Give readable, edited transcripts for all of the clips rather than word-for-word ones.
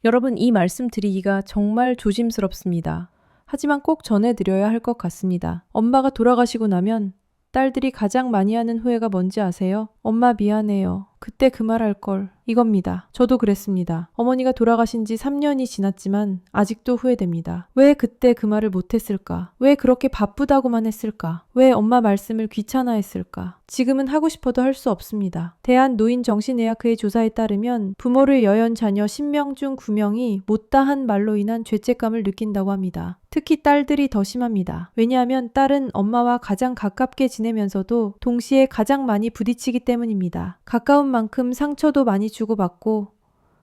여러분, 이 말씀 드리기가 정말 조심스럽습니다. 하지만 꼭 전해드려야 할 것 같습니다. 엄마가 돌아가시고 나면 딸들이 가장 많이 하는 후회가 뭔지 아세요? 엄마 미안해요. 그때 그 말 할 걸. 이겁니다. 저도 그랬습니다. 어머니가 돌아가신 지 3년이 지났지만 아직도 후회됩니다. 왜 그때 그 말을 못했을까? 왜 그렇게 바쁘다고만 했을까? 왜 엄마 말씀을 귀찮아했을까? 지금은 하고 싶어도 할 수 없습니다. 대한노인정신의학회 조사에 따르면 부모를 여연 자녀 10명 중 9명이 못다한 말로 인한 죄책감을 느낀다고 합니다. 특히 딸들이 더 심합니다. 왜냐하면 딸은 엄마와 가장 가깝게 지내면서도 동시에 가장 많이 부딪히기 때문입니다. 가까운 만큼 상처도 많이 주고받고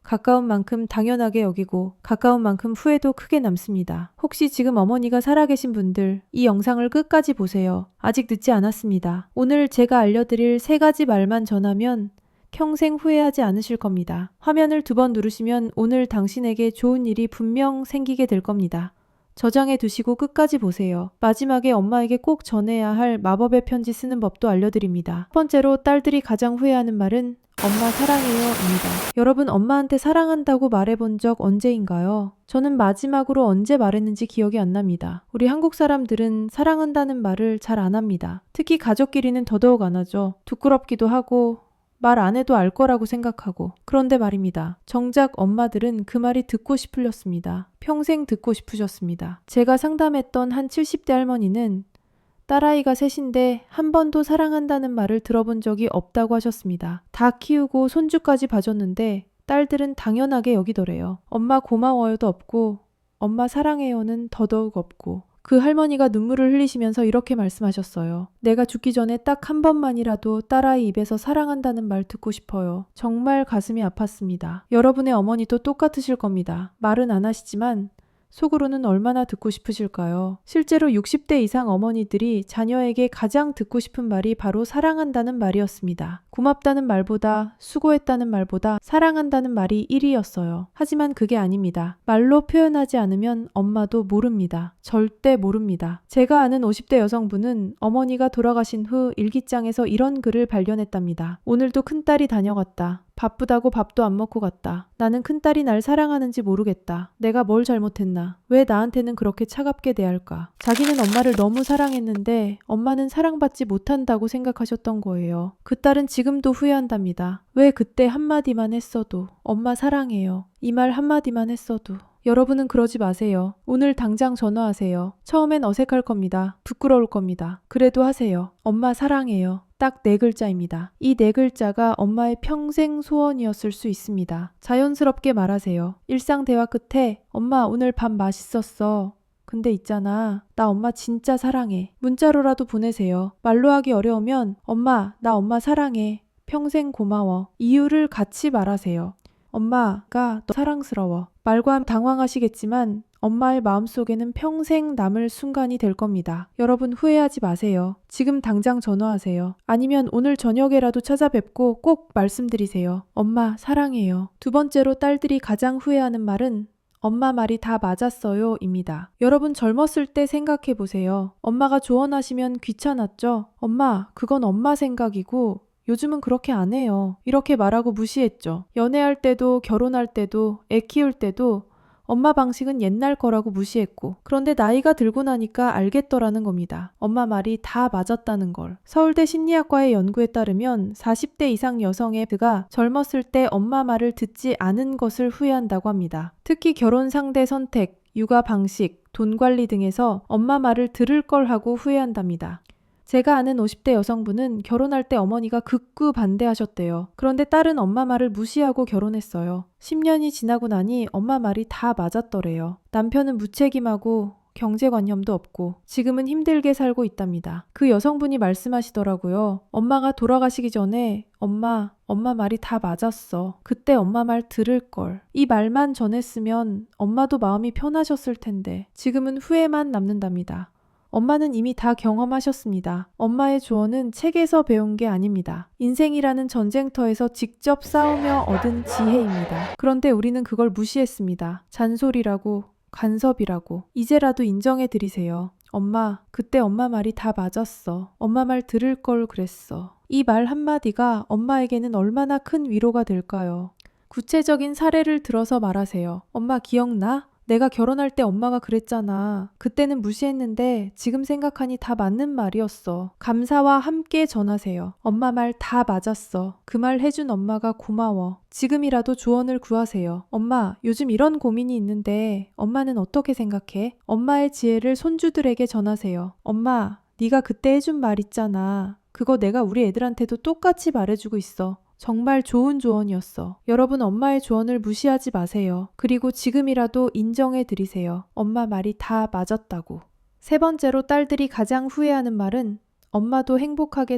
가까운 만큼 당연하게 여기고 가까운 만큼 후회도 크게 남습니다. 혹시 지금 어머니가 살아계신 분들 이 영상을 끝까지 보세요. 아직 늦지 않았습니다. 오늘 제가 알려드릴 3가지 말만 전하면 평생 후회하지 않으실 겁니다. 화면을 2번 누르시면 오늘 당신에게 좋은 일이 분명 생기게 될 겁니다. 저장해 두시고 끝까지 보세요. 마지막에 엄마에게 꼭 전해야 할 마법의 편지 쓰는 법도 알려드립니다. 첫 번째로 딸들이 가장 후회하는 말은 엄마 사랑해요입니다. 여러분, 엄마한테 사랑한다고 말해본 적 언제인가요? 저는 마지막으로 언제 말했는지 기억이 안 납니다. 우리 한국 사람들은 사랑한다는 말을 잘 안 합니다. 특히 가족끼리는 더더욱 안 하죠. 부끄럽기도 하고 말 안 해도 알 거라고 생각하고. 그런데 말입니다. 정작 엄마들은 그 말이 듣고 싶으셨습니다. 평생 듣고 싶으셨습니다. 제가 상담했던 한 70대 할머니는 딸아이가 셋인데 한 번도 사랑한다는 말을 들어본 적이 없다고 하셨습니다. 다 키우고 손주까지 봐줬는데 딸들은 당연하게 여기더래요. 엄마 고마워요도 없고 엄마 사랑해요는 더더욱 없고. 그 할머니가 눈물을 흘리시면서 이렇게 말씀하셨어요. 내가 죽기 전에 딱 한 번만이라도 딸아이 입에서 사랑한다는 말 듣고 싶어요. 정말 가슴이 아팠습니다. 여러분의 어머니도 똑같으실 겁니다. 말은 안 하시지만 속으로는 얼마나 듣고 싶으실까요? 실제로 60대 이상 어머니들이 자녀에게 가장 듣고 싶은 말이 바로 사랑한다는 말이었습니다. 고맙다는 말보다 수고했다는 말보다 사랑한다는 말이 1위였어요. 하지만 그게 아닙니다. 말로 표현하지 않으면 엄마도 모릅니다. 절대 모릅니다. 제가 아는 50대 여성분은 어머니가 돌아가신 후 일기장에서 이런 글을 발견했답니다. 오늘도 큰딸이 다녀갔다. 바쁘다고 밥도 안 먹고 갔다. 나는 큰딸이 날 사랑하는지 모르겠다. 내가 뭘 잘못했나? 왜 나한테는 그렇게 차갑게 대할까? 자기는 엄마를 너무 사랑했는데 엄마는 사랑받지 못한다고 생각하셨던 거예요. 그 딸은 지금도 후회한답니다. 왜 그때 한마디만 했어도 엄마 사랑해요. 이 말 한마디만 했어도. 여러분은 그러지 마세요. 오늘 당장 전화하세요. 처음엔 어색할 겁니다. 부끄러울 겁니다. 그래도 하세요. 엄마 사랑해요. 딱 4글자입니다. 이 4글자가 엄마의 평생 소원이었을 수 있습니다. 자연스럽게 말하세요. 일상 대화 끝에 엄마 오늘 밥 맛있었어. 근데 있잖아. 나 엄마 진짜 사랑해. 문자로라도 보내세요. 말로 하기 어려우면 엄마, 나 엄마 사랑해. 평생 고마워. 이유를 같이 말하세요. 엄마가 너 사랑스러워. 말과 당황하시겠지만 엄마의 마음속에는 평생 남을 순간이 될 겁니다. 여러분 후회하지 마세요. 지금 당장 전화하세요. 아니면 오늘 저녁에라도 찾아뵙고 꼭 말씀드리세요. 엄마 사랑해요. 2번째로 딸들이 가장 후회하는 말은 엄마 말이 다 맞았어요 입니다. 여러분 젊었을 때 생각해 보세요. 엄마가 조언하시면 귀찮았죠? 엄마, 그건 엄마 생각이고 요즘은 그렇게 안 해요. 이렇게 말하고 무시했죠. 연애할 때도 결혼할 때도 애 키울 때도 엄마 방식은 옛날 거라고 무시했고 그런데 나이가 들고 나니까 알겠더라는 겁니다. 엄마 말이 다 맞았다는 걸. 서울대 심리학과의 연구에 따르면 40대 이상 여성의 가 젊었을 때 엄마 말을 듣지 않은 것을 후회한다고 합니다. 특히 결혼 상대 선택, 육아 방식, 돈 관리 등에서 엄마 말을 들을 걸 하고 후회한답니다. 제가 아는 50대 여성분은 결혼할 때 어머니가 극구 반대하셨대요. 그런데 딸은 엄마 말을 무시하고 결혼했어요. 10년이 지나고 나니 엄마 말이 다 맞았더래요. 남편은 무책임하고 경제관념도 없고 지금은 힘들게 살고 있답니다. 그 여성분이 말씀하시더라고요. 엄마가 돌아가시기 전에 엄마 말이 다 맞았어. 그때 엄마 말 들을 걸. 이 말만 전했으면 엄마도 마음이 편하셨을 텐데 지금은 후회만 남는답니다. 엄마는 이미 다 경험하셨습니다. 엄마의 조언은 책에서 배운 게 아닙니다. 인생이라는 전쟁터에서 직접 싸우며 얻은 지혜입니다. 그런데 우리는 그걸 무시했습니다. 잔소리라고, 간섭이라고. 이제라도 인정해 드리세요. 엄마, 그때 엄마 말이 다 맞았어. 엄마 말 들을 걸 그랬어. 이 말 한마디가 엄마에게는 얼마나 큰 위로가 될까요? 구체적인 사례를 들어서 말하세요. 엄마 기억나? 내가 결혼할 때 엄마가 그랬잖아. 그때는 무시했는데 지금 생각하니 다 맞는 말이었어. 감사와 함께 전하세요. 엄마 말 다 맞았어. 그 말 해준 엄마가 고마워. 지금이라도 조언을 구하세요. 엄마, 요즘 이런 고민이 있는데 엄마는 어떻게 생각해? 엄마의 지혜를 손주들에게 전하세요. 엄마, 네가 그때 해준 말 있잖아. 그거 내가 우리 애들한테도 똑같이 말해주고 있어. 정말 좋은 조언이었어. 여러분 엄마의 조언을 무시하지 마세요. 그리고 지금이라도 인정해 드리세요. 엄마 말이 다 맞았다고. 세 번째로 딸들이 가장 후회하는 말은 엄마도 행복하게